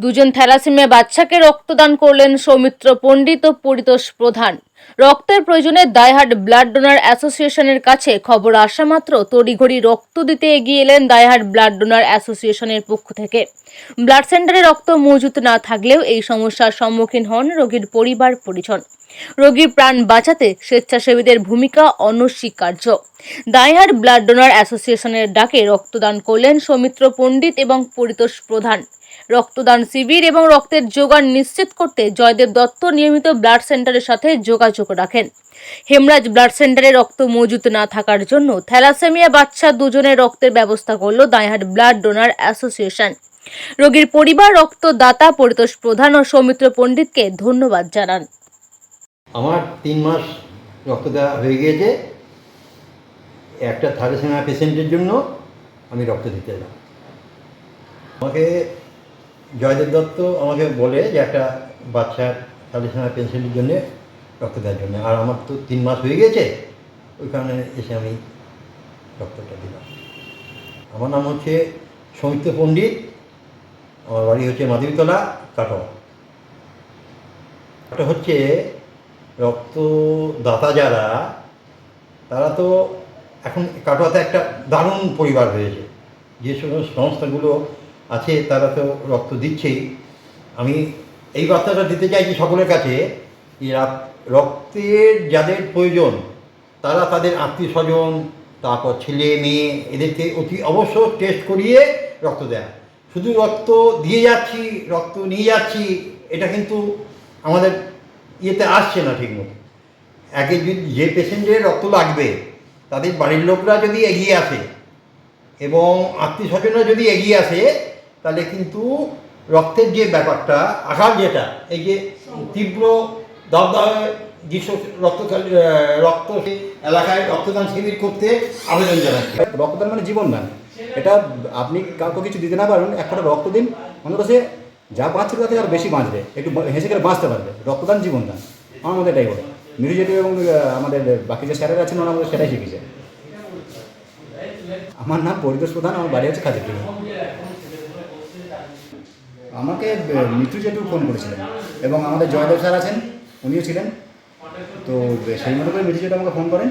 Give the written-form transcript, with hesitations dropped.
দুজন থ্যালাসেমিয়া বাচ্চাকে রক্তদান করলেন সৌমিত্র পণ্ডিত ও পরিতোষ প্রধান। রক্তের প্রয়োজনে দায়হাট ব্লাড ডোনার অ্যাসোসিয়েশনের কাছে খবর আসা মাত্র তড়িঘড়ি রক্ত দিতে এগিয়ে এলেন দায়হাট ব্লাড ডোনার অ্যাসোসিয়েশনের পক্ষ থেকে। ব্লাড সেন্টারে রক্ত মজুত না থাকলেও এই সমস্যার সম্মুখীন হন রোগীর পরিবার পরিজন। রোগীর প্রাণ বাঁচাতে স্বেচ্ছাসেবীদের ভূমিকা অনস্বীকার্য। দায়হাট ব্লাড ডোনার অ্যাসোসিয়েশনের ডাকে রক্তদান করলেন সৌমিত্র পণ্ডিত এবং পরিতোষ প্রধান। রক্তদান শিবির এবং রক্তের জোগান নিশ্চিত করতে জয়দেব দত্ত নিয়মিত ব্লাড সেন্টারের সাথে যোগাযোগ রাখেন। হেমরাজ ব্লাড সেন্টারে রক্ত মজুত না থাকার জন্য থ্যালাসেমিয়া বাচ্চা দুজনের রক্তের ব্যবস্থা করল দায়হাট ব্লাড ডোনার অ্যাসোসিয়েশন। রোগীর পরিবার, রক্তদাতা পরিতোষ প্রধান ও সৌমিত্র পণ্ডিতকে ধন্যবাদ জানান। আমার 3 মাস রক্ত দেওয়া হয়ে গিয়েছে। একটা থ্যালাসেমিয়া পেশেন্টের জন্য আমি রক্ত দিতে এলাম। আমাকে জয়দেব দত্ত আমাকে বলে যে একটা বাচ্চার থ্যালাসেমিয়া পেশেন্টের জন্যে রক্ত দেওয়ার জন্য, আর আমার তো 3 মাস হয়ে গেছে, ওই কারণে এসে আমি রক্তটা দিলাম। আমার নাম হচ্ছে সৌমিত্র পণ্ডিত, আমার বাড়ি হচ্ছে মাধবীতলা, কাটোয়া। এটা হচ্ছে রক্তদাতা যারা, তারা তো এখন কাটোয়াতে একটা দারুণ পরিবার হয়েছে। যে সমস্ত সংস্থাগুলো আছে তারা তো রক্ত দিচ্ছেই। আমি এই বার্তাটা দিতে চাইছি সকলের কাছে যে রক্তের যাদের প্রয়োজন তারা তাদের আত্মীয় স্বজন, তারপর ছেলে মেয়ে, এদেরকে অতি অবশ্য টেস্ট করিয়ে রক্ত দেয়। শুধু রক্ত দিয়ে যাচ্ছি, রক্ত নিয়ে যাচ্ছি, এটা কিন্তু আমাদের ইয়েতে আসছে না ঠিকমতো। আগে যে পেশেন্টের রক্ত লাগবে তাদের বাড়ির লোকরা যদি এগিয়ে আসে এবং আত্মীয় স্বজনরা যদি এগিয়ে আসে, তাহলে কিন্তু রক্তের যে ব্যাপারটা আকাল, যেটা এই যে তীব্র দবদবে গ্রীষ্ম রক্ত এলাকায় রক্তদান শিবির করতে আবেদন জানাচ্ছি। রক্তদান মানে জীবনদান। এটা আপনি কাউকে কিছু দিতে না পারবেন, এক ফোঁটা রক্ত দিন, অন্তত সে যা বাঁচছে তাতে আর বেশি বাঁচবে, একটু হেসে করে বাঁচতে পারবে। রক্তদান জীবনদান, আমার মধ্যে এটাই বলে। মিরু জেঠু এবং আমাদের বাকি যে স্যারেরা আছেন ওরা আমাদের সেটাই শিখেছে। আমার নাম পরিতোষ প্রধান, আমার বাড়ি হচ্ছে খাদিপুর। আমাকে মিঠু জেঠু ফোন করেছিলেন এবং আমাদের জয়দেব স্যার আছেন, উনিও ছিলেন। তো সেই মতো করে মিঠু জেঠু আমাকে ফোন করেন।